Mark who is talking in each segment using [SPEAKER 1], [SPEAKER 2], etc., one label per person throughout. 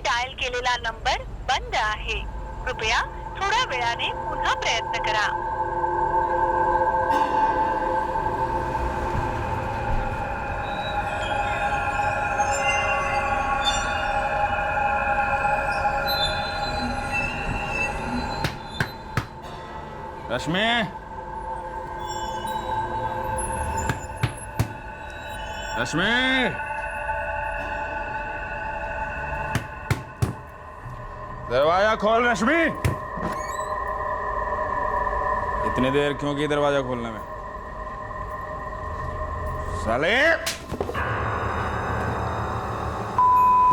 [SPEAKER 1] Dial केलेला number बंद आहे. कृपया थोड्या वेळाने पुन्हा प्रयत्न करा.
[SPEAKER 2] रश्मि, रश्मि, दरवाजा खोल रश्मि. इतनी देर क्यों की दरवाजा खोलने में? साले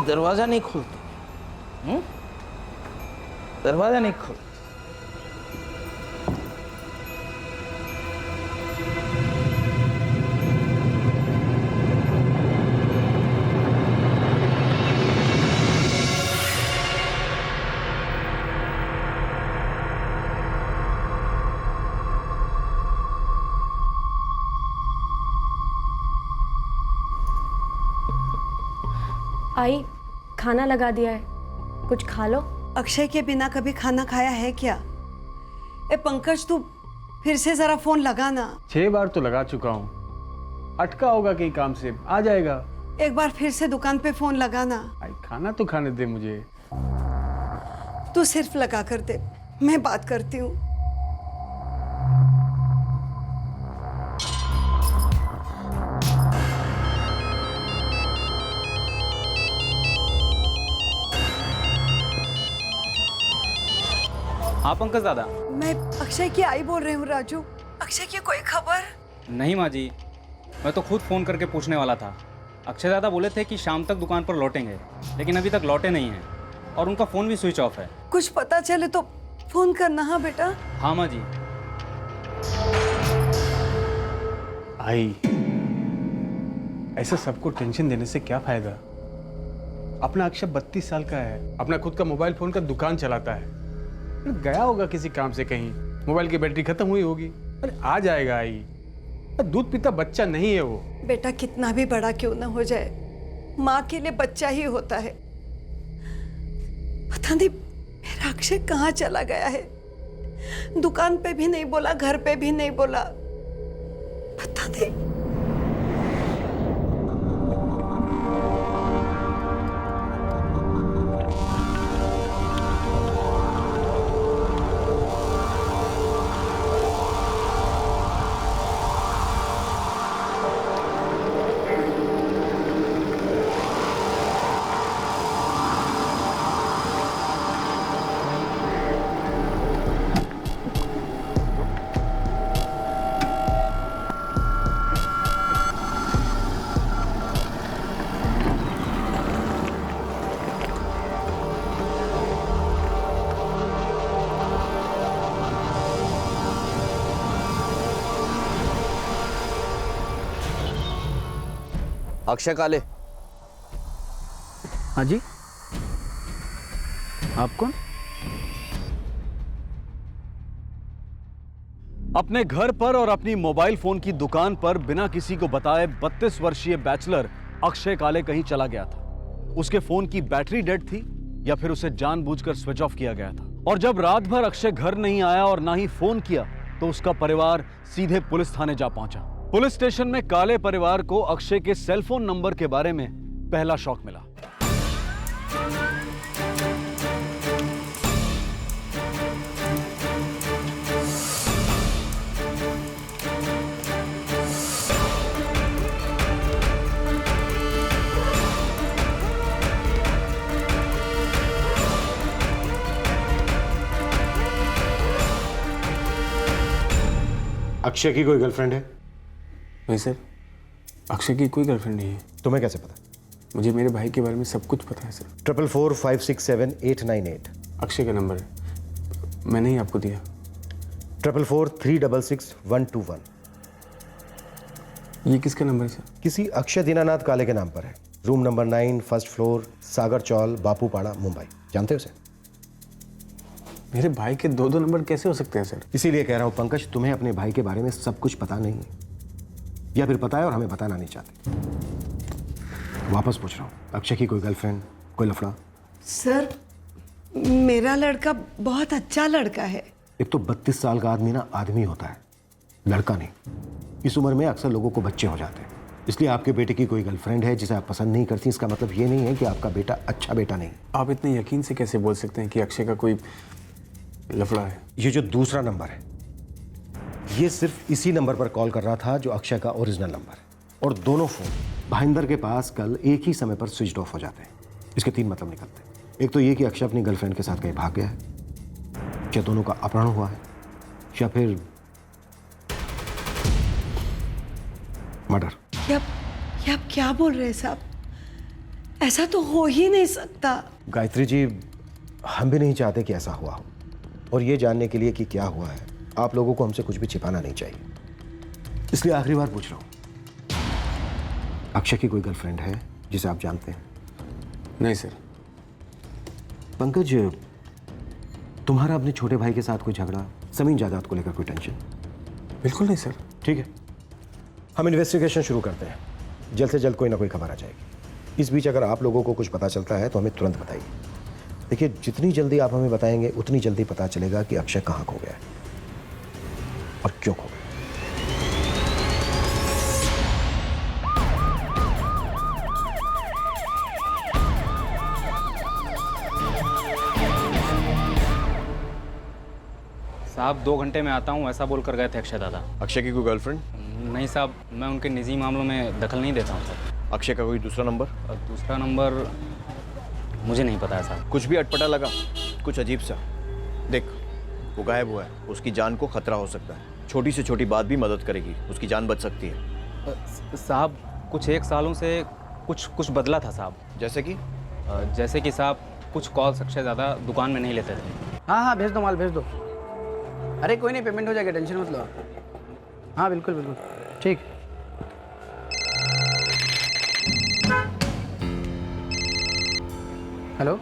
[SPEAKER 3] दरवाजा नहीं खोलते. दरवाजा नहीं खोलते.
[SPEAKER 4] आई, खाना लगा दिया है, कुछ खा लो.
[SPEAKER 5] अक्षय के बिना कभी खाना खाया है क्या? ए पंकज, तू फिर से जरा फोन लगा ना.
[SPEAKER 6] 6 बार तो लगा चुका हूँ. अटका होगा कहीं काम से, आ जाएगा.
[SPEAKER 5] एक बार फिर से दुकान पे फोन लगा ना.
[SPEAKER 6] आई खाना तो खाने दे मुझे.
[SPEAKER 5] तू सिर्फ लगा कर दे, मैं बात करती हूँ.
[SPEAKER 7] हाँ पंकज दादा.
[SPEAKER 5] मैं अक्षय की आई बोल रही हूँ राजू. अक्षय की कोई खबर?
[SPEAKER 7] नहीं माँ जी, मैं तो खुद फ़ोन करके पूछने वाला था. अक्षय दादा बोले थे कि शाम तक दुकान पर लौटेंगे, लेकिन अभी तक लौटे नहीं हैं और उनका फ़ोन भी स्विच ऑफ है.
[SPEAKER 5] कुछ पता चले तो फोन करना. हाँ बेटा.
[SPEAKER 7] हाँ माँ जी.
[SPEAKER 6] आई ऐसा सबको टेंशन देने से क्या फायदा? अपना अक्षय 32 साल का है, अपना खुद का मोबाइल फोन का दुकान चलाता है. गया होगा किसी काम से कहीं, मोबाइल की बैटरी खत्म हुई होगी. अरे आ जाएगा. आई दूध पीता बच्चा नहीं है वो.
[SPEAKER 5] बेटा कितना भी बड़ा क्यों ना हो जाए, माँ के लिए बच्चा ही होता है. पता नहीं मेरा अक्षय कहाँ चला गया है. दुकान पे भी नहीं बोला, घर पे भी नहीं बोला. पता नहीं.
[SPEAKER 3] अक्षय काले.
[SPEAKER 6] हाँ जी, आप कौन?
[SPEAKER 8] अपने घर पर और अपनी मोबाइल फोन की दुकान पर बिना किसी को बताए 32 वर्षीय बैचलर अक्षय काले कहीं चला गया था. उसके फोन की बैटरी डेड थी या फिर उसे जानबूझकर स्विच ऑफ किया गया था. और जब रात भर अक्षय घर नहीं आया और ना ही फोन किया तो उसका परिवार सीधे पुलिस थाने जा पहुंचा. पुलिस स्टेशन में काले परिवार को अक्षय के सेलफोन नंबर के बारे में पहला शॉक मिला.
[SPEAKER 9] अक्षय की कोई गर्लफ्रेंड है?
[SPEAKER 6] नहीं सर, अक्षय की कोई गर्लफ्रेंड नहीं है.
[SPEAKER 9] तुम्हें कैसे पता?
[SPEAKER 6] मुझे मेरे भाई के बारे में सब कुछ पता है सर.
[SPEAKER 9] 4445678898
[SPEAKER 6] अक्षय का नंबर है, मैंने ही आपको दिया.
[SPEAKER 9] 44466121
[SPEAKER 6] ये किसका नंबर है सर?
[SPEAKER 9] किसी अक्षय दीनानाथ काले के नाम पर है. रूम नंबर 9, फर्स्ट फ्लोर, सागर चौल, बापूपाड़ा, मुंबई. जानते हो उसे?
[SPEAKER 6] मेरे भाई के 2 नंबर कैसे हो सकते हैं सर?
[SPEAKER 9] इसीलिए कह रहा हूं पंकज, तुम्हें अपने भाई के बारे में सब कुछ पता नहीं है, या फिर पता है और हमें बताना नहीं चाहते. वापस पूछ रहा हूं, अक्षय की कोई गर्लफ्रेंड, कोई लफड़ा?
[SPEAKER 5] सर, मेरा लड़का बहुत अच्छा लड़का है।
[SPEAKER 9] एक तो 32 साल का आदमी ना आदमी होता है, लड़का नहीं। इस उम्र में अक्सर लोगों को बच्चे हो जाते हैं। इसलिए आपके बेटे की कोई गर्लफ्रेंड है जिसे आप पसंद नहीं करती, इसका मतलब ये नहीं है कि आपका बेटा अच्छा बेटा नहीं।
[SPEAKER 6] आप इतने यकीन से कैसे बोल सकते हैं कि अक्षय का कोई लफड़ा है?
[SPEAKER 9] ये जो दूसरा नंबर है, ये सिर्फ इसी नंबर पर कॉल कर रहा था जो अक्षय का ओरिजिनल नंबर है। और दोनों फोन भाईंदर के पास कल एक ही समय पर स्विच ऑफ हो जाते हैं। इसके 3 मतलब निकलते हैं। एक तो ये कि अक्षय अपनी गर्लफ्रेंड के साथ कहीं भाग गया है, या दोनों का अपहरण हुआ है, या फिर मर्डर।
[SPEAKER 5] ये आप क्या बोल रहे हैं साहब? ऐसा तो हो ही नहीं सकता।
[SPEAKER 9] गायत्री जी, हम भी नहीं चाहते कि ऐसा हुआ हो, और ये जानने के लिए कि क्या हुआ है आप लोगों को हमसे कुछ भी छिपाना नहीं चाहिए। इसलिए आखिरी बार पूछ रहा हूं, अक्षय की कोई गर्लफ्रेंड है जिसे आप जानते हैं?
[SPEAKER 6] नहीं सर।
[SPEAKER 9] पंकज, तुम्हारा अपने छोटे भाई के साथ कोई झगड़ा, जमीन जायदाद को लेकर कोई टेंशन?
[SPEAKER 6] बिल्कुल नहीं सर।
[SPEAKER 9] ठीक है, हम इन्वेस्टिगेशन शुरू करते हैं। जल्द से जल्द कोई ना कोई खबर आ जाएगी। इस बीच अगर आप लोगों को कुछ पता चलता है तो हमें तुरंत बताइए। देखिए, जितनी जल्दी आप हमें बताएंगे उतनी जल्दी पता चलेगा कि अक्षय कहाँ खो गया है और क्यों खो गया।
[SPEAKER 7] साहब 2 घंटे में आता हूँ ऐसा बोल कर गए थे अक्षय दादा।
[SPEAKER 8] अक्षय की कोई गर्लफ्रेंड?
[SPEAKER 7] नहीं साहब, मैं उनके निजी मामलों में दखल नहीं देता हूँ सर।
[SPEAKER 8] अक्षय का कोई दूसरा नंबर?
[SPEAKER 7] दूसरा नंबर मुझे नहीं पता है साहब।
[SPEAKER 8] कुछ भी अटपटा लगा, कुछ अजीब सा? देख, वो गायब हुआ है, उसकी जान को खतरा हो सकता है। छोटी से छोटी बात भी मदद करेगी, उसकी जान बच सकती है।
[SPEAKER 7] साहब कुछ 1 सालों से कुछ बदला था साहब।
[SPEAKER 8] जैसे कि?
[SPEAKER 7] जैसे कि साहब कुछ कॉल्स अक्षय ज़्यादा दुकान में नहीं लेते थे।
[SPEAKER 10] हाँ भेज दो, माल भेज दो। अरे कोई नहीं, पेमेंट हो जाएगा, टेंशन मत लो। हाँ बिल्कुल बिल्कुल ठीक। हेलो,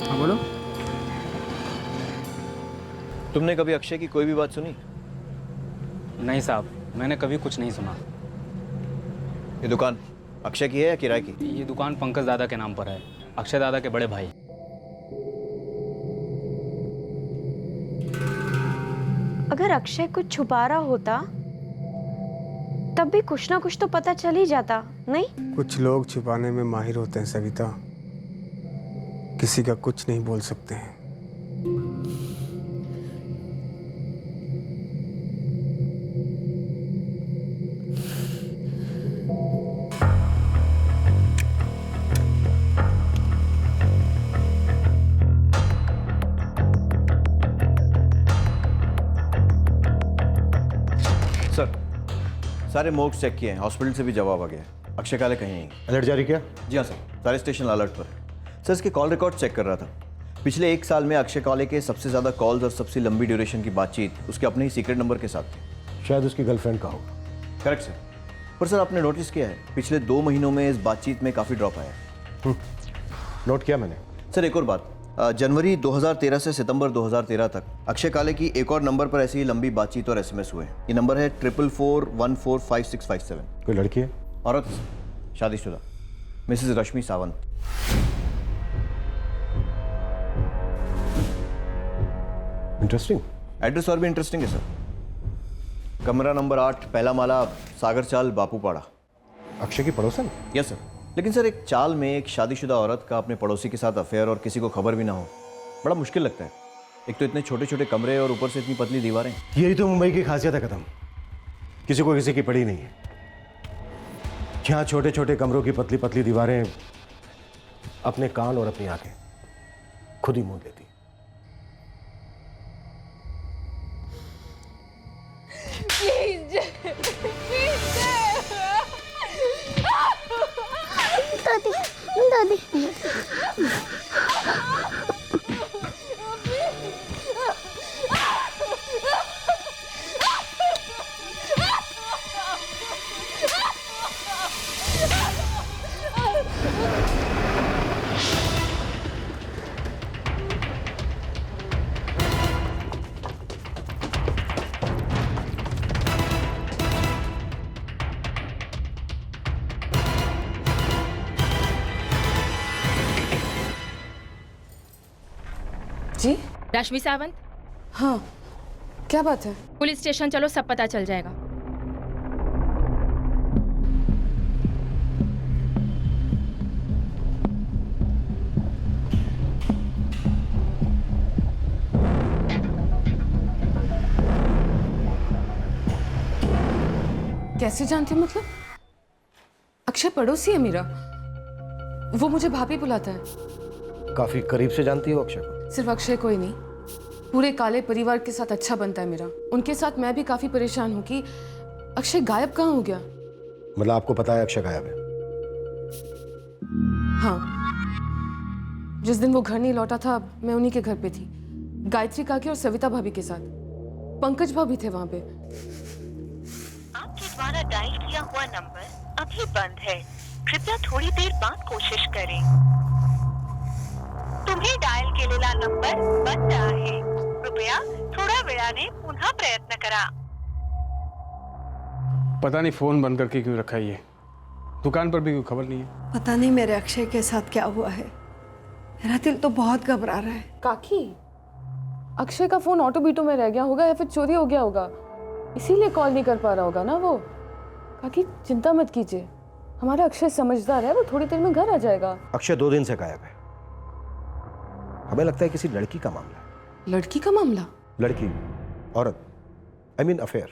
[SPEAKER 10] हाँ बोलो।
[SPEAKER 8] तुमने कभी अक्षय की कोई भी बात सुनी?
[SPEAKER 7] नहीं साहब, मैंने कभी कुछ नहीं सुना।
[SPEAKER 8] ये दुकान अक्षय की है या किराए की?
[SPEAKER 7] ये दुकान पंकज दादा के नाम पर है, अक्षय दादा के बड़े भाई।
[SPEAKER 4] अगर अक्षय कुछ छुपा रहा होता तब भी कुछ ना कुछ तो पता चल ही जाता, नहीं?
[SPEAKER 6] कुछ लोग छुपाने में माहिर होते हैं सविता, किसी का कुछ नहीं बोल सकते हैं।
[SPEAKER 8] सर, सारे मोर्ग चेक किए हैं, हॉस्पिटल से भी जवाब आ गया है। अक्षय काले कहीं नहीं।
[SPEAKER 9] अलर्ट जारी किया?
[SPEAKER 8] जी हाँ सर, सारे स्टेशन अलर्ट पर है। सर, इसके कॉल रिकॉर्ड चेक कर रहा था। पिछले 1 साल में अक्षय काले के सबसे ज़्यादा कॉल्स और सबसे लंबी ड्यूरेशन की बातचीत उसके अपने ही सीक्रेट नंबर के साथ थी।
[SPEAKER 9] शायद उसकी गर्लफ्रेंड का होगा।
[SPEAKER 8] Correct sir. पर सर, आपने नोटिस किया है पिछले 2 महीनों में इस बातचीत में काफ़ी ड्रॉप आया है।
[SPEAKER 9] नोट किया मैंने।
[SPEAKER 8] सर, एक और बात, जनवरी 2013 से सितंबर 2013 तक अक्षय काले की एक और नंबर पर ऐसी ही लंबी बातचीत और SMS हुए। ये नंबर है 44414567।
[SPEAKER 9] कोई लड़की है?
[SPEAKER 8] औरत, शादीशुदा, मिसेस रश्मि सावंत।
[SPEAKER 9] इंटरेस्टिंग।
[SPEAKER 8] एड्रेस और भी इंटरेस्टिंग है सर। कमरा नंबर 8, पहला माला, सागर चाल, बापूपाड़ा।
[SPEAKER 9] अक्षय की पड़ोसन?
[SPEAKER 8] Yes sir. लेकिन सर, एक चाल में एक शादीशुदा औरत का अपने पड़ोसी के साथ अफेयर और किसी को खबर भी ना हो, बड़ा मुश्किल लगता है। एक तो इतने छोटे छोटे कमरे और ऊपर से इतनी पतली दीवारें।
[SPEAKER 9] यही तो मुंबई की खासियत है कदम, किसी को किसी की पड़ी नहीं है। यहाँ छोटे छोटे कमरों की पतली पतली दीवारें अपने कान और अपनी आंखें खुद ही मूंद लेती।
[SPEAKER 11] दादी
[SPEAKER 12] जी
[SPEAKER 13] रश्मि सावंत,
[SPEAKER 12] हाँ, क्या बात है?
[SPEAKER 13] पुलिस स्टेशन चलो, सब पता चल जाएगा।
[SPEAKER 12] कैसे जानती हो मतलब? अक्षय पड़ोसी है मेरा, वो मुझे भाभी बुलाता है।
[SPEAKER 9] काफी करीब से जानती हो अक्षय को?
[SPEAKER 12] सिर्फ अक्षय कोई नहीं, पूरे काले परिवार के साथ अच्छा बनता है मेरा। उनके साथ मैं भी काफी परेशान हूँ कि अक्षय गायब कहाँ हो गया।
[SPEAKER 9] मतलब आपको पता है अक्षय गायब है?
[SPEAKER 12] हाँ, जिस दिन वो घर नहीं लौटा था मैं उन्हीं के घर पे थी, गायत्री काकी और सविता भाभी के साथ। पंकज भाभी थे वहां पे।
[SPEAKER 1] आपके द्वारा डायल किया हुआ नंबर अभी बंद है, कृपया थोड़ी देर बाद कोशिश करें। तुम्ही डायल केलेला नंबर बंद आहे, कृपया थोड्या वेळाने पुन्हा प्रयत्न करा।
[SPEAKER 6] पता नहीं फोन बंद करके क्यों रखा है ये। दुकान पर भी कोई खबर नहीं है।
[SPEAKER 5] पता नहीं मेरे अक्षय के साथ क्या हुआ है, मेरा दिल तो बहुत घबरा रहा है।
[SPEAKER 12] काकी, अक्षय का फोन ऑटो बीटो में रह गया होगा या फिर चोरी हो गया होगा, इसीलिए कॉल नहीं कर पा रहा होगा ना वो। काकी चिंता मत कीजिए, हमारा अक्षय समझदार है, वो थोड़ी देर में घर आ जाएगा।
[SPEAKER 9] अक्षय 2 दिन से गायब है। हमें लगता है किसी लड़की का मामला है।
[SPEAKER 12] लड़की का मामला?
[SPEAKER 9] लड़की, औरत, आई मीन अफेयर।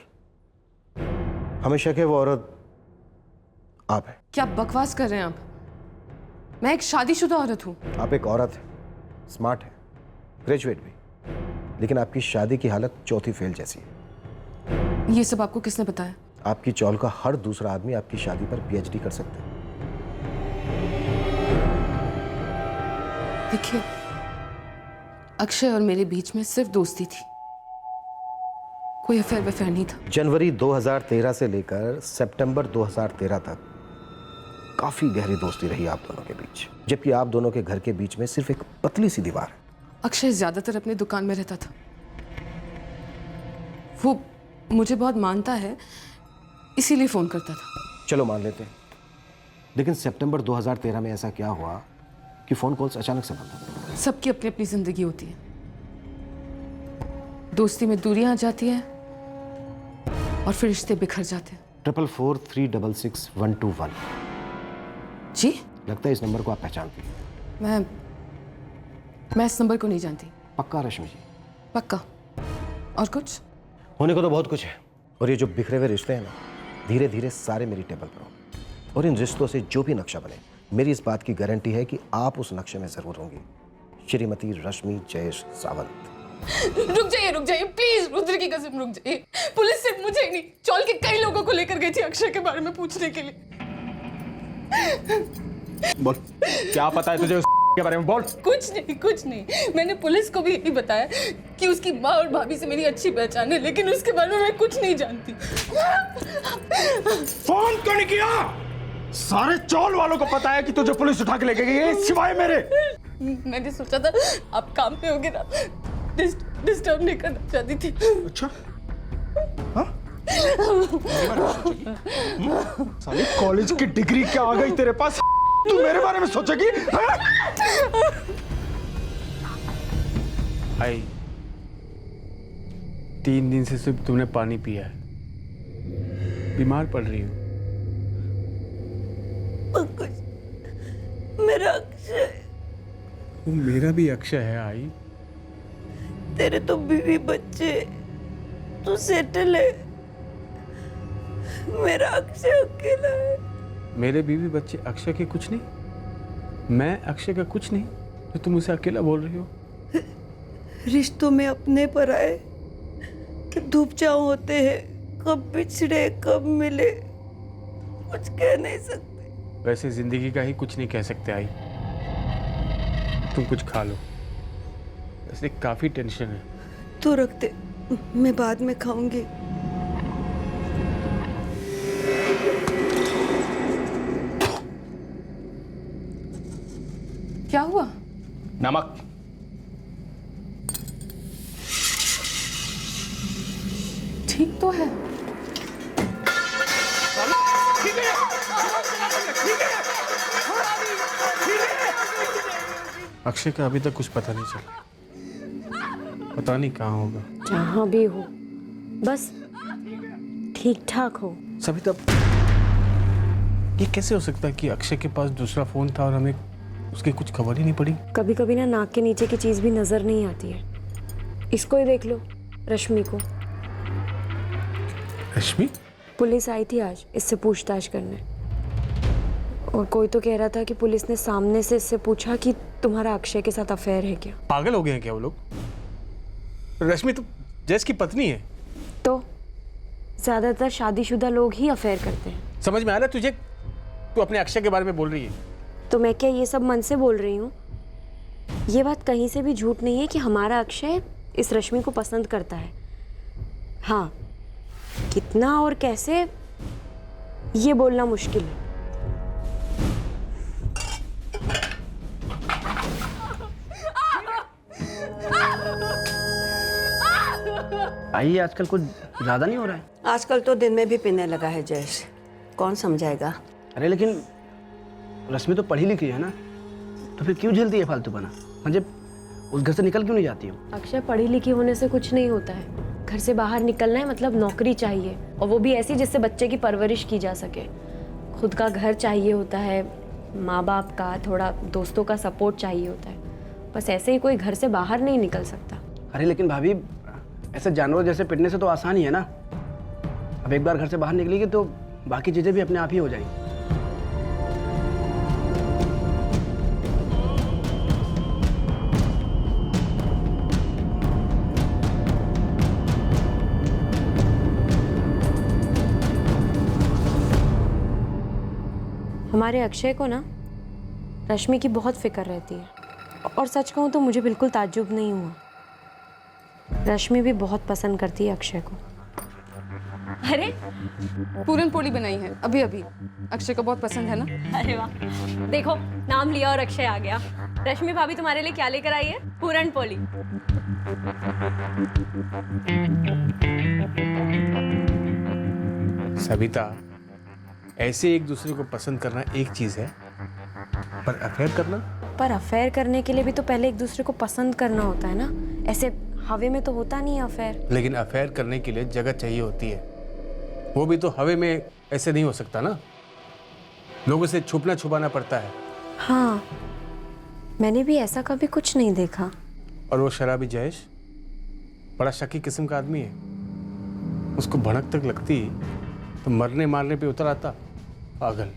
[SPEAKER 9] हमें शक है वो औरत आप है।
[SPEAKER 12] क्या बकवास कर रहे हैं आप? मैं एक शादीशुदा औरत हूँ।
[SPEAKER 9] आप एक औरत है, स्मार्ट है, ग्रेजुएट भी, लेकिन आपकी शादी की हालत चौथी फेल जैसी है।
[SPEAKER 12] ये सब आपको किसने बताया?
[SPEAKER 9] आपकी चौल का हर दूसरा आदमी आपकी शादी पर पीएचडी कर सकता है।
[SPEAKER 12] देखिए, अक्षय और मेरे बीच में सिर्फ दोस्ती थी, कोई अफेयर नहीं था।
[SPEAKER 9] जनवरी 2013 से लेकर सितंबर 2013 तक काफी गहरी दोस्ती रही आप दोनों के बीच, जबकि आप दोनों के घर के बीच में सिर्फ एक पतली सी दीवार है।
[SPEAKER 12] अक्षय ज्यादातर अपनी दुकान में रहता था, वो मुझे बहुत मानता है, इसीलिए फोन करता था।
[SPEAKER 9] चलो मान लेते हैं, लेकिन सितंबर 2013 में ऐसा क्या हुआ कि फोन कॉल्स अचानक से बंद हो गए?
[SPEAKER 12] सबकी अपनी अपनी जिंदगी होती है, दोस्ती में दूरियां आ जाती है और फिर रिश्ते बिखर जाते हैं।
[SPEAKER 9] 4443666121।
[SPEAKER 12] जी,
[SPEAKER 9] लगता है इस नंबर को आप पहचानती हैं।
[SPEAKER 12] मैं इस नंबर को नहीं जानती।
[SPEAKER 9] पक्का रश्मि जी?
[SPEAKER 12] पक्का। और कुछ?
[SPEAKER 9] होने को तो बहुत कुछ है, और ये जो बिखरे हुए रिश्ते हैं ना, धीरे धीरे सारे मेरी टेबल पर होंगे, और इन रिश्तों से जो भी नक्शा बने, मेरी इस बात की गारंटी है कि आप उस नक्शे में जरूर होंगी, श्रीमती रश्मि जयेश सावंत।
[SPEAKER 12] रुक जाइए प्लीज, रुद्र की कसम रुक जाइए। पुलिस सिर्फ मुझे ही नहीं, चौल के कई लोगों को लेकर गई थी अक्षय के बारे में पूछने के लिए।
[SPEAKER 6] बोल, क्या पता है तुझे उसके बारे में? बोल।
[SPEAKER 12] कुछ नहीं, मैंने पुलिस को भी यही बताया कि उसकी माँ और भाभी से मेरी अच्छी पहचान है, लेकिन उसके बारे में मैं कुछ नहीं जानती।
[SPEAKER 2] फोन क्यों नहीं किया? सारे चौल वालों को पता है कि तुझे पुलिस उठा के लेके गई है, सिवाय मेरे।
[SPEAKER 12] मैंने सोचा था आप काम पे होगे ना, डिस्टर्ब नहीं करना चाहती थी।
[SPEAKER 2] अच्छा, हाँ? साली कॉलेज की डिग्री क्या आ गई तेरे पास? तू मेरे बारे में सोचेगी?
[SPEAKER 6] आई 3 दिन से सिर्फ तुमने पानी पिया है, बीमार पड़ रही हो।
[SPEAKER 5] मेरा अक्षय।
[SPEAKER 6] वो मेरा भी अक्षय है आई।
[SPEAKER 5] तेरे तो बीवी बच्चे, तू सेटल है, मेरा अक्षय अकेला है।
[SPEAKER 6] मेरे बीवी बच्चे अक्षय के कुछ नहीं, मैं अक्षय का कुछ नहीं, तो तुम उसे अकेला बोल रही हो?
[SPEAKER 5] रिश्तों में अपने पर आए धूप छांव होते हैं, कब बिछड़े कब मिले कुछ कह नहीं सकते।
[SPEAKER 6] वैसे जिंदगी का ही कुछ नहीं कह सकते आई। तुम कुछ खा लो, वैसे काफी टेंशन है।
[SPEAKER 5] तू रख दे, मैं बाद में खाऊंगी।
[SPEAKER 12] क्या हुआ?
[SPEAKER 2] नमक।
[SPEAKER 12] ठीक तो है।
[SPEAKER 6] अक्षय का अभी तक कुछ पता नहीं चला। पता नहीं कहाँ होगा।
[SPEAKER 4] जहाँ भी हो, बस ठीक ठाक हो।
[SPEAKER 6] सभी तब ये कैसे हो सकता है कि अक्षय के पास दूसरा फोन था और हमें उसकी कुछ खबर ही नहीं पड़ी?
[SPEAKER 4] कभी कभी ना नाक के नीचे की चीज भी नजर नहीं आती है। इसको ही देख लो, रश्मि को।
[SPEAKER 6] रश्मि?
[SPEAKER 4] पुलिस आई थी आज इससे पूछताछ करने, और कोई तो कह रहा था कि पुलिस ने सामने से इससे पूछा कि तुम्हारा अक्षय के साथ अफेयर है क्या।
[SPEAKER 6] पागल हो गए हैं क्या वो लोग? रश्मि तो जयेश की पत्नी है।
[SPEAKER 4] तो ज्यादातर शादीशुदा लोग ही अफेयर करते हैं।
[SPEAKER 6] समझ में आ रहा है तुझे? तू अपने अक्षय के बारे में बोल रही है।
[SPEAKER 4] तो मैं क्या ये सब मन से बोल रही हूँ? ये बात कहीं से भी झूठ नहीं है कि हमारा अक्षय इस रश्मि को पसंद करता है। हाँ, कितना और कैसे ये बोलना मुश्किल है।
[SPEAKER 10] भाई आजकल कुछ ज्यादा नहीं हो रहा है?
[SPEAKER 5] आजकल तो दिन में भी पीने लगा है जयेश, कौन समझाएगा?
[SPEAKER 10] अरे लेकिन रश्मि तो पढ़ी लिखी है ना, तो फिर क्यों झेलती है फालतूपना? मतलब उस घर से निकल क्यों नहीं जाती हो?
[SPEAKER 4] अक्षय पढ़ी लिखी होने से कुछ नहीं होता है। घर से बाहर निकलना है मतलब नौकरी चाहिए, और वो भी ऐसी जिससे बच्चे की परवरिश की जा सके। खुद का घर चाहिए होता है, माँ बाप का, थोड़ा दोस्तों का सपोर्ट चाहिए होता है। बस ऐसे ही कोई घर से बाहर नहीं निकल सकता।
[SPEAKER 10] अरे लेकिन भाभी, ऐसे जानवर जैसे पिटने से तो आसान ही है ना। अब एक बार घर से बाहर निकलेगी तो बाकी चीजें भी अपने आप ही हो जाएंगी।
[SPEAKER 4] हमारे अक्षय को ना रश्मि की बहुत फिक्र रहती है, और सच कहूँ तो मुझे बिल्कुल ताज्जुब नहीं हुआ। रश्मि भी बहुत पसंद करती है अक्षय को।
[SPEAKER 12] अरे पूरन पोली बनाई है अभी अभी, अक्षय को बहुत पसंद है ना।
[SPEAKER 4] अरे वाह, देखो नाम लिया और अक्षय आ गया। रश्मि भाभी तुम्हारे लिए क्या लेकर आई है? पूरन पोली।
[SPEAKER 6] सविता, ऐसे एक दूसरे को पसंद करना एक चीज है, पर अफेयर करना?
[SPEAKER 4] पर अफेयर करने के लिए भी तो पहले एक दूसरे को पसंद करना होता है ना। ऐसे हवे में तो होता नहीं है अफेयर।
[SPEAKER 6] लेकिन अफेयर करने के लिए जगह चाहिए होती है, वो भी तो हवे में ऐसे नहीं हो सकता ना। लोगों से छुपना छुपाना पड़ता है।
[SPEAKER 4] हाँ, मैंने भी ऐसा कभी कुछ नहीं देखा।
[SPEAKER 6] और वो शराबी जयेश बड़ा शकी किस्म का आदमी है। उसको भनक तक लगती तो मरने मारने पे उतर आता। पागल।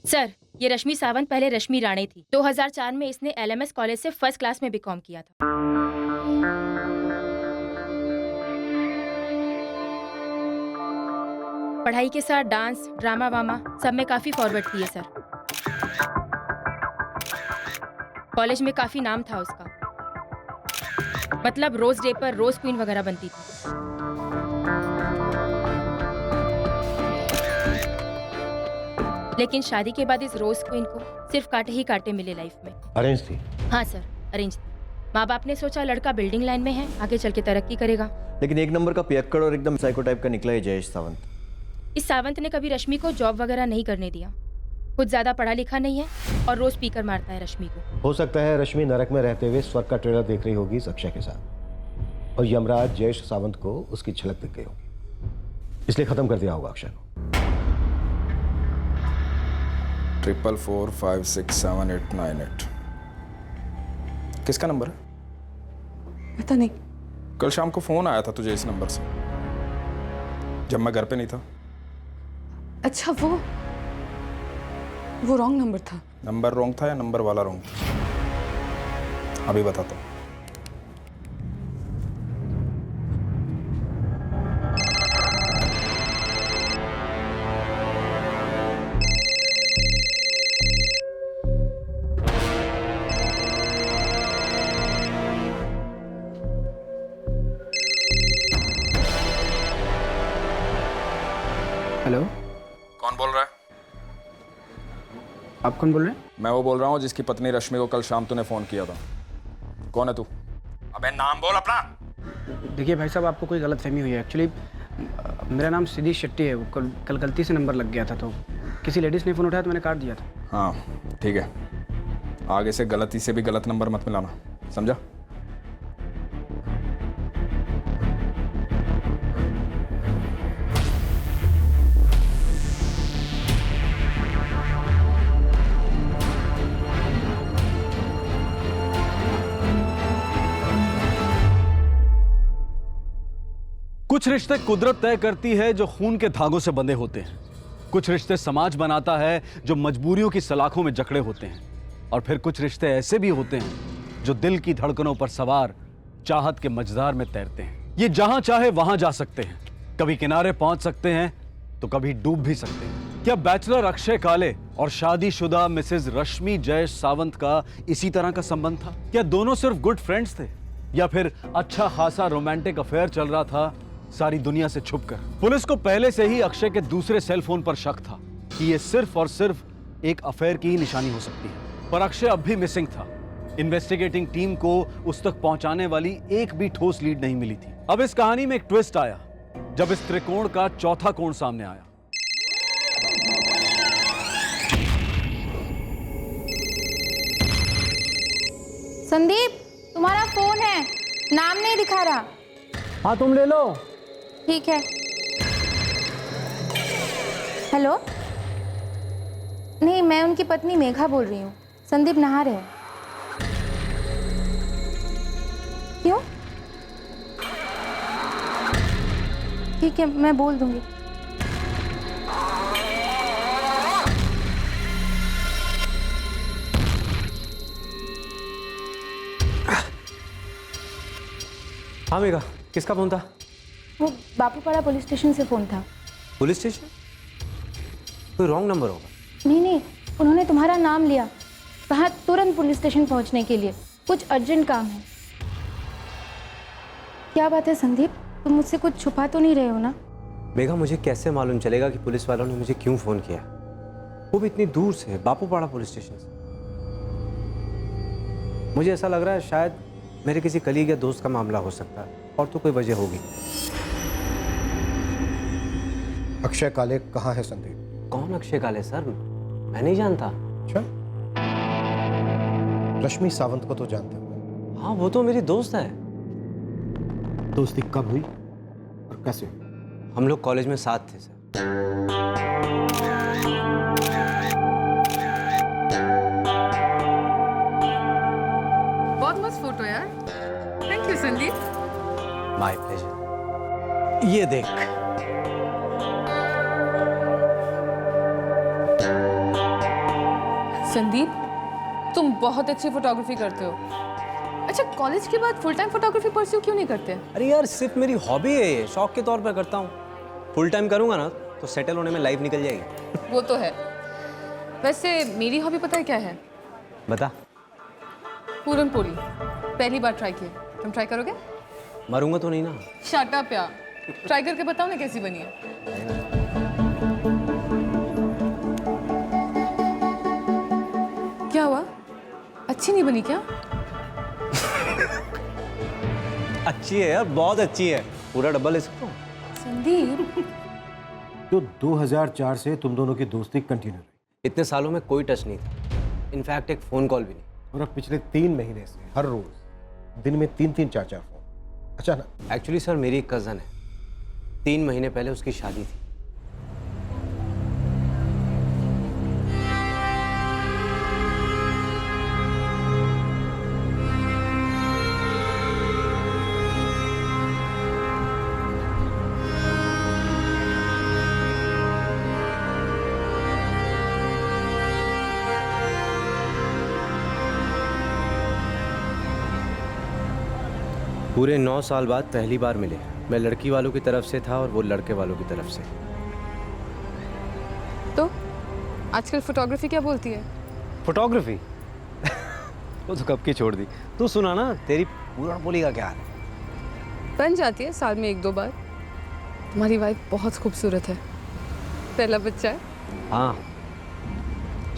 [SPEAKER 13] सर, ये रश्मि सावंत पहले रश्मि राणे थी। 2004 में इसने LMS कॉलेज से फर्स्ट क्लास में बीकॉम किया था। पढ़ाई के साथ डांस, ड्रामा वामा सब में काफी फॉरवर्ड थी ये सर। कॉलेज में काफी नाम था उसका, मतलब रोज डे पर रोज क्वीन वगैरह बनती थी। लेकिन शादी के बाद इस रोज क्वीन को सिर्फ कांटे ही कांटे मिले लाइफ में।
[SPEAKER 9] अरेंज थी?
[SPEAKER 13] हाँ सर, अरेंज थी। माँ बाप ने सोचा लड़का बिल्डिंग लाइन में है, आगे चल के तरक्की करेगा।
[SPEAKER 3] लेकिन एक नंबर का पियक्कड़ और एकदम साइको टाइप का निकला है जयेश सावंत।
[SPEAKER 13] इस सावंत ने कभी रश्मि को जॉब वगैरह नहीं करने दिया। खुद ज्यादा पढ़ा लिखा नहीं है और रोज स्पीकर मारता है रश्मि को।
[SPEAKER 9] हो सकता है रश्मि नरक में रहते हुए स्वर्ग का ट्रेलर देख रही होगी अक्षय के साथ, और यमराज जयेश सावंत को उसकी झलक दिख गई होगी, इसलिए खत्म कर दिया होगा अक्षय को।
[SPEAKER 14] 44456788। किसका नंबर है?
[SPEAKER 12] पता नहीं।
[SPEAKER 14] कल शाम को फोन आया था तुझे इस नंबर से, जब मैं घर पे नहीं था।
[SPEAKER 12] अच्छा वो रॉन्ग नंबर था।
[SPEAKER 14] नंबर रॉन्ग था या नंबर वाला रॉन्ग था? अभी बताता हूँ।
[SPEAKER 10] हेलो,
[SPEAKER 14] कौन बोल रहा है?
[SPEAKER 10] आप कौन बोल रहे हैं?
[SPEAKER 14] मैं वो बोल रहा हूँ जिसकी पत्नी रश्मि को कल शाम तूने फोन किया था। कौन है तू? अबे नाम बोल अपना।
[SPEAKER 10] देखिए भाई साहब, आपको कोई गलतफहमी हुई है। एक्चुअली मेरा नाम सिद्धीश शेट्टी है। वो कल गलती से नंबर लग गया था, तो किसी लेडीज़ ने फ़ोन उठाया तो मैंने काट दिया था।
[SPEAKER 14] हाँ ठीक है, आगे से गलती से भी गलत नंबर मत मिलाना, समझा?
[SPEAKER 8] कुछ रिश्ते कुदरत तय करती है जो खून के धागों से बंधे होते हैं। कुछ रिश्ते समाज बनाता है जो मजबूरियों की सलाखों में जकड़े होते हैं। और फिर कुछ रिश्ते ऐसे भी होते हैं जो दिल की धड़कनों पर सवार चाहत के मझधार में तैरते हैं। ये जहां चाहे वहां जा सकते हैं, कभी किनारे पहुंच सकते हैं तो कभी डूब भी सकते हैं। क्या बैचलर अक्षय काले और शादीशुदा मिसेज रश्मि जयेश सावंत का इसी तरह का संबंध था? क्या दोनों सिर्फ गुड फ्रेंड्स थे, या फिर अच्छा खासा रोमांटिक अफेयर चल रहा था सारी दुनिया से छुपकर? पुलिस को पहले से ही अक्षय के दूसरे सेल फोन पर शक था कि यह सिर्फ और सिर्फ एक अफेयर की ही निशानी हो सकती है। पर अक्षय अब भी मिसिंग था। इन्वेस्टिगेटिंग टीम को उस तक पहुंचाने वाली एक भी ठोस लीड नहीं मिली थी। अब इस कहानी में एक ट्विस्ट आया जब इस त्रिकोण का चौथा कोण सामने आया।
[SPEAKER 13] संदीप, तुम्हारा फोन है, नाम नहीं दिखा रहा।
[SPEAKER 10] हाँ तुम ले लो।
[SPEAKER 13] ठीक है। हेलो, नहीं, मैं उनकी पत्नी मेघा बोल रही हूँ। संदीप नहा रहे हैं। क्यों? ठीक है, मैं बोल दूंगी।
[SPEAKER 15] हाँ मेघा, किसका फोन था?
[SPEAKER 13] वो बापूपाड़ा पुलिस स्टेशन से फ़ोन था।
[SPEAKER 15] Police station? कोई रॉन्ग नंबर होगा।
[SPEAKER 13] नहीं नहीं, उन्होंने तुम्हारा नाम लिया, कहा तुरंत पुलिस स्टेशन पहुंचने के लिए, कुछ अर्जेंट काम है। क्या बात है संदीप, तुम मुझसे कुछ छुपा तो नहीं रहे हो ना?
[SPEAKER 15] मेघा, मुझे कैसे मालूम चलेगा कि पुलिस वालों ने मुझे क्यों फ़ोन किया, वो भी इतनी दूर से, बापूपाड़ा पुलिस स्टेशन से। मुझे ऐसा लग रहा है शायद मेरे किसी कलीग या दोस्त का मामला हो सकता है, और तो कोई वजह होगी।
[SPEAKER 9] अक्षय काले कहाँ है संदीप?
[SPEAKER 15] कौन अक्षय काले सर? मैं नहीं जानता।
[SPEAKER 9] अच्छा, रश्मि सावंत को तो जानते हो?
[SPEAKER 15] हाँ, वो तो मेरी दोस्त है।
[SPEAKER 9] दोस्ती कब हुई और कैसे?
[SPEAKER 15] हम लोग कॉलेज में साथ थे सर।
[SPEAKER 12] बहुत मस्त फोटो यार। Thank you Sandeep.
[SPEAKER 15] My pleasure. ये देख।
[SPEAKER 12] संदीप, तुम बहुत अच्छी फोटोग्राफी करते हो। अच्छा, कॉलेज के बाद फुल टाइम फोटोग्राफी परस्यू क्यों नहीं करते?
[SPEAKER 15] अरे यार, सिर्फ मेरी हॉबी है ये, शौक के तौर पर करता हूँ। फुल टाइम करूँगा ना तो सेटल होने में लाइफ निकल जाएगी।
[SPEAKER 12] वो तो है। वैसे मेरी हॉबी पता है क्या है?
[SPEAKER 15] बता।
[SPEAKER 12] पूरन पोली पहली बार ट्राई की, तुम ट्राई करोगे?
[SPEAKER 15] मरूंगा तो नहीं ना?
[SPEAKER 12] शट अप यार, ट्राई करके बताओ ना कैसी बनी है। क्या हुआ, अच्छी नहीं बनी क्या?
[SPEAKER 15] अच्छी है यार, बहुत अच्छी है। पूरा डब्बा ले सकता हूँ?
[SPEAKER 12] संदीप,
[SPEAKER 9] तो 2004 से तुम दोनों की दोस्ती कंटिन्यू रही?
[SPEAKER 15] इतने सालों में कोई टच नहीं था, इनफैक्ट एक फोन कॉल भी नहीं।
[SPEAKER 9] और अब पिछले 3 महीने से हर रोज दिन में 3-3 4-4 फोन। अच्छा ना?
[SPEAKER 15] एक्चुअली सर, मेरी एक कज़न है, 3 महीने पहले उसकी शादी थी। पूरे 9 साल बाद पहली बार मिले। मैं लड़की वालों की तरफ से था और वो लड़के वालों की तरफ से।
[SPEAKER 12] तो आजकल फोटोग्राफी क्या बोलती है?
[SPEAKER 15] फोटोग्राफी वो तो कब की छोड़ दी। तू सुना ना, तेरी पूरा बोली का क्या हाल है?
[SPEAKER 12] बन जाती है साल में 1-2 बार। तुम्हारी वाइफ बहुत खूबसूरत है, पहला बच्चा है।
[SPEAKER 15] हाँ,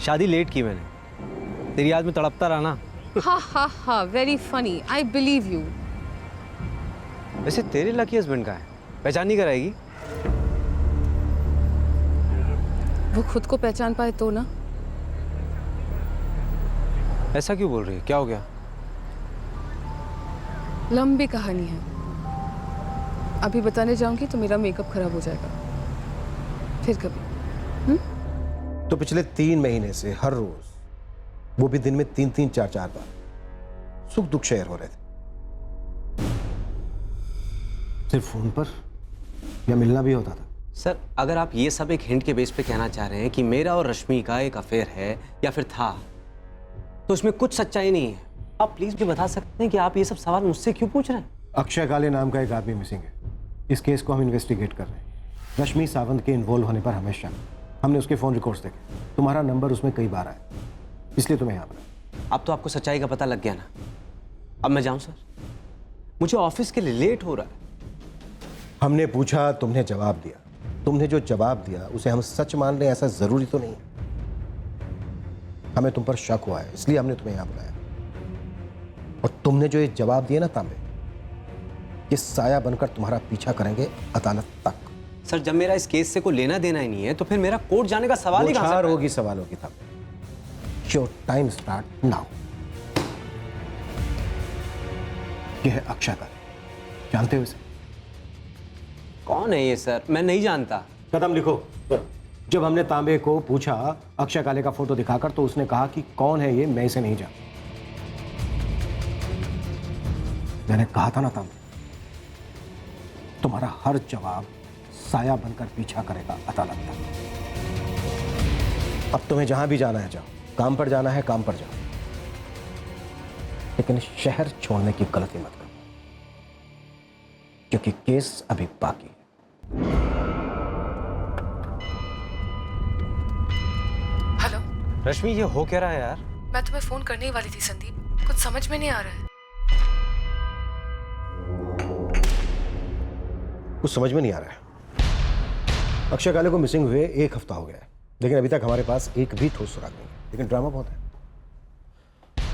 [SPEAKER 15] शादी लेट की मैंने, तेरी याद में तड़पता रहा ना।
[SPEAKER 12] हाँ हाँ हाँ, very funny, I believe you.
[SPEAKER 15] वैसे तेरे लकी हस्बैंड का है, पहचान नहीं कराएगी?
[SPEAKER 12] वो खुद को पहचान पाए तो ना।
[SPEAKER 15] ऐसा क्यों बोल रही है, क्या हो गया?
[SPEAKER 12] लंबी कहानी है, अभी बताने जाऊंगी तो मेरा मेकअप खराब हो जाएगा। फिर कभी।
[SPEAKER 9] तो पिछले 3 महीने से हर रोज, वो भी दिन में 3-3, 4-4 बार सुख दुख शेयर हो रहे थे। सिर्फ फोन पर या मिलना भी होता था?
[SPEAKER 15] सर, अगर आप ये सब एक हिंट के बेस पे कहना चाह रहे हैं कि मेरा और रश्मि का एक अफेयर है या फिर था, तो इसमें कुछ सच्चाई नहीं है। आप प्लीज मुझे बता सकते हैं कि आप ये सब सवाल मुझसे क्यों पूछ रहे हैं?
[SPEAKER 9] अक्षय काले नाम का एक आदमी मिसिंग है। इस केस को हम इन्वेस्टिगेट कर रहे हैं। रश्मि सावंत के इन्वॉल्व होने पर हमें शक। हमने उसके फोन रिकॉर्ड्स देखे, तुम्हारा नंबर उसमें कई बार आया, इसलिए तुम्हें यहाँ बुलाया।
[SPEAKER 15] अब तो आपको सच्चाई का पता लग गया ना। अब मैं जाऊं सर, मुझे ऑफिस के लिए लेट हो रहा है।
[SPEAKER 9] हमने पूछा, तुमने जवाब दिया। तुमने जो जवाब दिया उसे हम सच मान लें, ऐसा जरूरी तो नहीं। हमें तुम पर शक हुआ है, इसलिए हमने तुम्हें यहाँ बुलाया। और तुमने जो ये जवाब दिया ना तांबे, ये साया बनकर तुम्हारा पीछा करेंगे अदालत तक।
[SPEAKER 15] सर, जब मेरा इस केस से कोई लेना देना ही नहीं है तो फिर मेरा कोर्ट जाने का सवाल ही कहां से
[SPEAKER 9] होगी सवालों की तांबे। Your time start now. यह है अक्षय काले, जानते हो इसे?
[SPEAKER 15] कौन है ये सर? मैं नहीं जानता।
[SPEAKER 9] कदम लिखो। जब हमने तांबे को पूछा अक्षय काले का फोटो दिखाकर, तो उसने कहा कि कौन है ये, मैं इसे नहीं जानता। मैंने कहा था ना तांबे, तुम्हारा हर जवाब साया बनकर पीछा करेगा अदालत तक। अब तुम्हें जहां भी जाना है जाओ, काम पर जाना है काम पर जाओ, लेकिन शहर छोड़ने की गलती मत करो, क्योंकि केस अभी बाकी है।
[SPEAKER 12] हेलो
[SPEAKER 15] रश्मि, ये हो क्या रहा है यार?
[SPEAKER 12] मैं तुम्हें फोन करने ही वाली थी संदीप, कुछ समझ में नहीं आ रहा है।
[SPEAKER 9] कुछ समझ में नहीं आ रहा है। अक्षय काले को मिसिंग हुए 1 हफ्ता हो गया है, लेकिन अभी तक हमारे पास एक भी ठोस सुराग नहीं है। लेकिन ड्रामा बहुत है।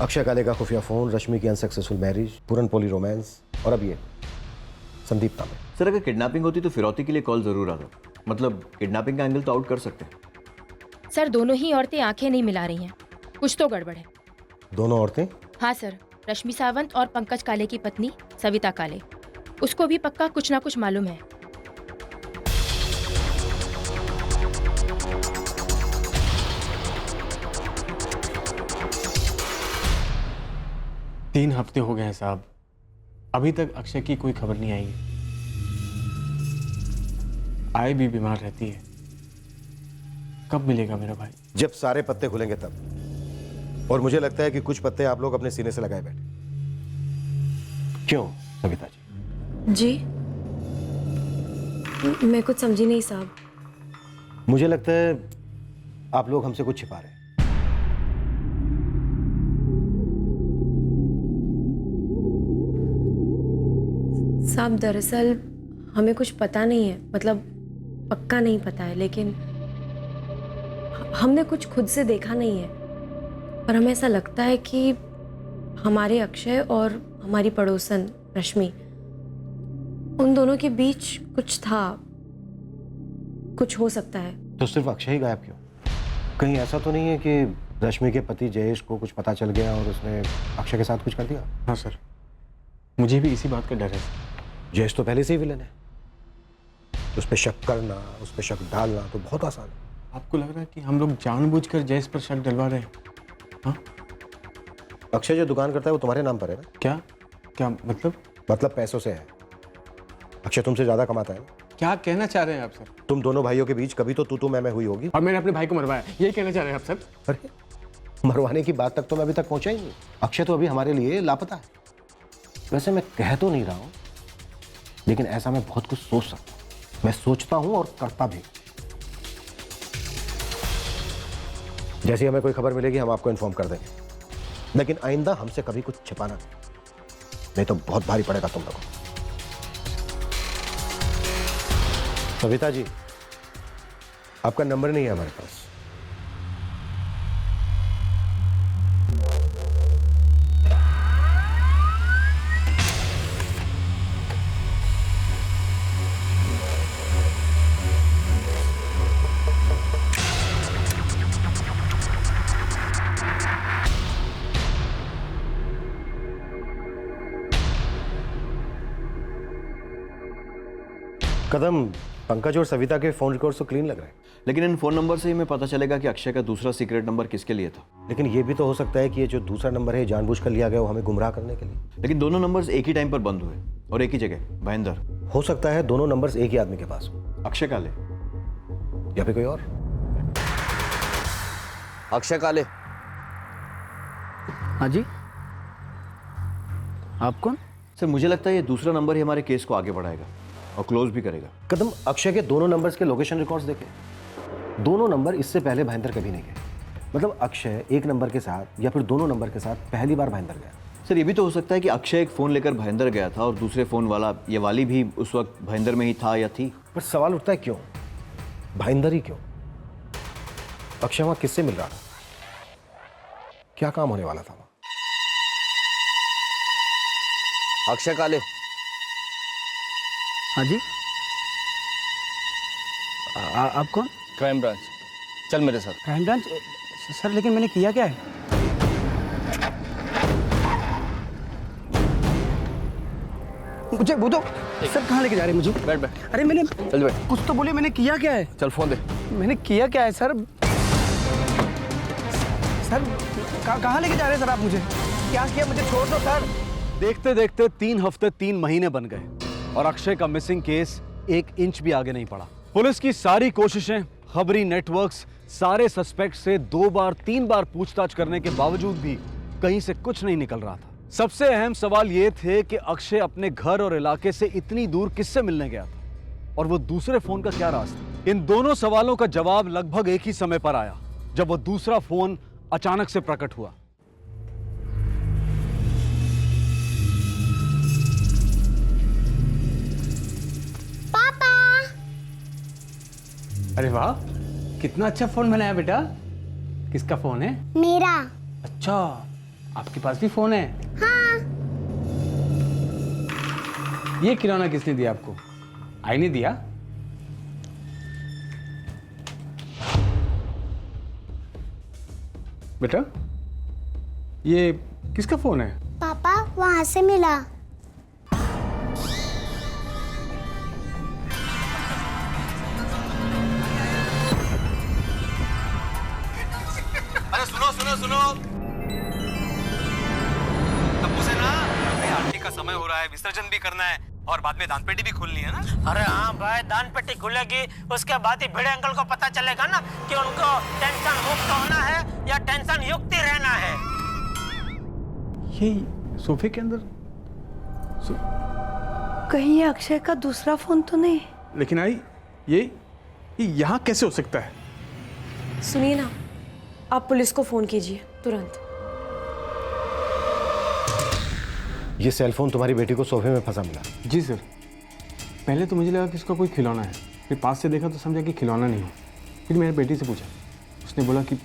[SPEAKER 9] अक्षय काले का खुफिया फोन, रश्मि की अनसक्सेसफुल मैरिज, पूरनपोली रोमांस, और अब ये संदीप तांबे।
[SPEAKER 3] सर, अगर किडनैपिंग होती तो फिरौती के लिए कॉल जरूर आता। मतलब किडनैपिंग का एंगल तो आउट कर सकते हैं।
[SPEAKER 13] सर, दोनों ही औरतें आंखें नहीं मिला रही हैं, कुछ तो गड़बड़ है।
[SPEAKER 9] दोनों औरतें?
[SPEAKER 13] हाँ सर, रश्मि सावंत और पंकज काले की पत्नी सविता काले, उसको भी पक्का कुछ ना कुछ मालूम है।
[SPEAKER 6] तीन हफ्ते हो गए हैं साहब, अभी तक अक्षय की कोई खबर नहीं आई। आए भी बीमार रहती है। कब मिलेगा मेरा भाई?
[SPEAKER 9] जब सारे पत्ते खुलेंगे तब। और मुझे लगता है कि कुछ पत्ते आप लोग अपने सीने से लगाए बैठे। क्यों सविता जी?
[SPEAKER 4] मैं कुछ समझी नहीं साहब।
[SPEAKER 9] मुझे लगता है आप लोग हमसे कुछ छिपा रहे हैं।
[SPEAKER 4] साहब, दरअसल हमें कुछ पता नहीं है, मतलब पक्का नहीं पता है, लेकिन हमने कुछ खुद से देखा नहीं है। पर हमें ऐसा लगता है कि हमारे अक्षय और हमारी पड़ोसन रश्मि, उन दोनों के बीच कुछ था, कुछ हो सकता है।
[SPEAKER 9] तो सिर्फ अक्षय ही गायब क्यों? कहीं ऐसा तो नहीं है कि रश्मि के पति जयेश को कुछ पता चल गया और उसने अक्षय के साथ कुछ कर दिया?
[SPEAKER 6] हाँ सर, मुझे भी इसी बात का डर है।
[SPEAKER 9] जयेश तो पहले से ही विलन है, उस पर शक करना, उस पर शक डालना तो बहुत आसान है।
[SPEAKER 6] आपको लग रहा है कि हम लोग जानबूझकर जयेश पर शक डलवा रहे हैं? हाँ?
[SPEAKER 9] अक्षय जो दुकान करता है वो तुम्हारे नाम पर है ना?
[SPEAKER 6] क्या क्या मतलब?
[SPEAKER 9] मतलब पैसों से है। अक्षय तुमसे ज्यादा कमाता है ना?
[SPEAKER 6] क्या कहना चाह रहे हैं आप सर?
[SPEAKER 9] तुम दोनों भाइयों के बीच कभी तो तू मैं हुई होगी,
[SPEAKER 6] और मैंने अपने भाई को मरवाया, यही कहना चाह रहे हैं आप सर?
[SPEAKER 9] अरे मरवाने की बात तक तो मैं अभी तक पहुंचा ही नहीं। अक्षय तो अभी हमारे लिए लापता है। वैसे मैं कह तो नहीं रहा हूं, लेकिन ऐसा मैं बहुत कुछ सोच सकता हूं। मैं सोचता हूं और करता भी। जैसे हमें कोई खबर मिलेगी हम आपको इन्फॉर्म कर देंगे, लेकिन आइंदा हमसे कभी कुछ छिपाना नहीं तो बहुत भारी पड़ेगा तुम लोगों को। सविता जी, आपका नंबर नहीं है हमारे पास। कदम, पंकज और सविता के फोन रिकॉर्ड्स तो क्लीन लग रहे हैं,
[SPEAKER 3] लेकिन इन फोन नंबर से ही हमें पता चलेगा कि अक्षय का दूसरा सीक्रेट नंबर किसके लिए था।
[SPEAKER 9] लेकिन ये भी तो हो सकता है कि ये जो दूसरा नंबर है जानबूझकर लिया गया हो हमें गुमराह करने के लिए।
[SPEAKER 3] लेकिन दोनों नंबर्स एक ही टाइम पर बंद हुए और एक ही जगह, भाईंदर।
[SPEAKER 9] हो सकता है दोनों नंबर्स एक ही आदमी के पास हो,
[SPEAKER 3] अक्षय काले
[SPEAKER 9] या फिर कोई और।
[SPEAKER 15] अक्षय काले।
[SPEAKER 10] हाँ जी, आप कौन?
[SPEAKER 3] सर मुझे लगता है ये दूसरा नंबर ही हमारे केस को आगे बढ़ाएगा और क्लोज भी करेगा।
[SPEAKER 9] कदम, अक्षय के दोनों नंबर्स के लोकेशन रिकॉर्ड्स देखे, दोनों नंबर इससे पहले भाईंदर कभी नहीं गए। मतलब अक्षय एक नंबर के साथ या फिर दोनों नंबर के साथ पहली बार भाईंदर गया।
[SPEAKER 3] सर ये भी तो हो सकता है कि अक्षय एक फ़ोन लेकर भाईंदर गया था और दूसरे फ़ोन वाला ये वाली भी उस वक्त भाईंदर में ही था या थी।
[SPEAKER 9] पर सवाल उठता है क्यों भाईंदर ही क्यों? अक्षय वहां किससे मिल रहा था? क्या काम होने वाला था वहां?
[SPEAKER 15] अक्षय काले।
[SPEAKER 10] हाँ जी, आप कौन?
[SPEAKER 15] क्राइम ब्रांच, चल मेरे साथ।
[SPEAKER 10] Crime branch? सर लेकिन मैंने किया क्या है? मुझे वो तो सर कहाँ लेके जा रहे हैं मुझे?
[SPEAKER 15] बैठ बैठ।
[SPEAKER 10] अरे मैंने
[SPEAKER 15] चल बैठ।
[SPEAKER 10] कुछ तो बोलिए, मैंने किया क्या है?
[SPEAKER 15] चल फोन दे।
[SPEAKER 10] मैंने किया क्या है सर? सर कहाँ लेके जा रहे हैं सर आप मुझे? क्या किया? मुझे छोड़ दो सर।
[SPEAKER 8] देखते देखते 3 हफ्ते 3 महीने बन गए और अक्षय का मिसिंग केस 1 इंच भी आगे नहीं बढ़ा। पुलिस की सारी कोशिशें, खबरी नेटवर्क्स, सारे सस्पेक्ट से 2 बार 3 बार पूछताछ करने के बावजूद भी कहीं से कुछ नहीं निकल रहा था। सबसे अहम सवाल ये थे कि अक्षय अपने घर और इलाके से इतनी दूर किससे मिलने गया था और वो दूसरे फोन का क्या राज था? इन दोनों सवालों का जवाब लगभग एक ही समय पर आया जब वो दूसरा फोन अचानक से प्रकट हुआ।
[SPEAKER 6] अरे वाह, कितना अच्छा फोन बनाया बेटा। किसका फोन है?
[SPEAKER 11] मेरा।
[SPEAKER 6] अच्छा, आपके पास भी फोन है?
[SPEAKER 11] हाँ।
[SPEAKER 6] ये खिलौना किसने दिया आपको? आई ने दिया? बेटा, ये किसका फोन है?
[SPEAKER 11] पापा वहाँ से मिला।
[SPEAKER 15] सुनो तब्बू से ना, भाई आरती का समय हो रहा है, विसर्जन भी करना है और बाद में दान पेटी भी खोलनी है ना।
[SPEAKER 16] अरे हाँ भाई, दान पेटी खुलेगी, उसके बाद ही भिड़े अंकल को पता चलेगा ना कि उनको टेंशन मुक्त होना है या टेंशन युक्त ही रहना है।
[SPEAKER 6] ये सोफे के अंदर
[SPEAKER 5] कहीं ये अक्षय का दूसरा फोन तो नहीं?
[SPEAKER 6] लेकिन आई ये यहाँ कैसे हो सकता है?
[SPEAKER 4] सुनिए ना, आप पुलिस को फोन कीजिए तुरंत।
[SPEAKER 9] ये सेलफोन तुम्हारी बेटी को सोफे में फंसा मिला?
[SPEAKER 6] जी सर। पहले तो मुझे लगा कि इसका कोई खिलौना है, फिर पास से देखा तो समझा कि खिलौना नहीं है। फिर मैंने बेटी से पूछा, उसने बोला कि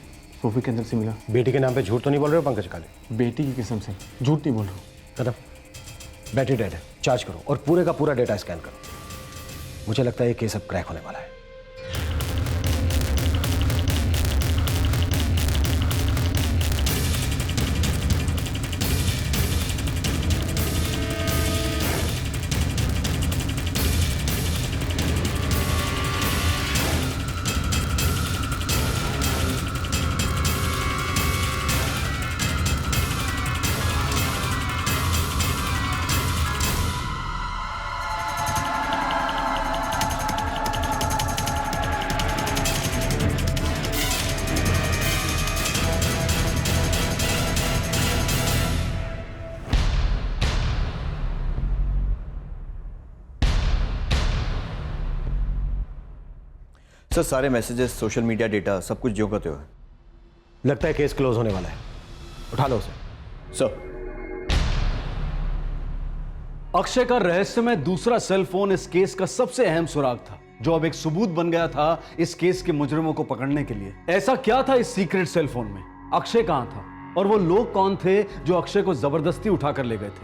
[SPEAKER 6] सोफे के अंदर से मिला।
[SPEAKER 9] बेटी के नाम पे झूठ तो नहीं बोल रहे हो पंकज काले?
[SPEAKER 6] बेटी की कसम से झूठ नहीं बोल रहा हूँ।
[SPEAKER 9] कदम, बैटरी डेड है, चार्ज करो और पूरे का पूरा डेटा स्कैन करो। मुझे लगता है ये केस अब क्रैक होने वाला है।
[SPEAKER 3] सर सारे मैसेजेस, सोशल मीडिया डेटा सब कुछ ज्यों का त्यों है।
[SPEAKER 9] लगता है केस क्लोज होने वाला है, उठा लो उसे।
[SPEAKER 3] सर
[SPEAKER 8] अक्षय का रहस्यमय दूसरा सेल फोन इस केस का सबसे अहम सुराग था, जो अब एक सबूत बन गया था इस केस के मुजरिमों को पकड़ने के लिए। ऐसा क्या था इस सीक्रेट सेल फोन में? अक्षय कहां था और वो लोग कौन थे जो अक्षय को जबरदस्ती उठाकर ले गए थे?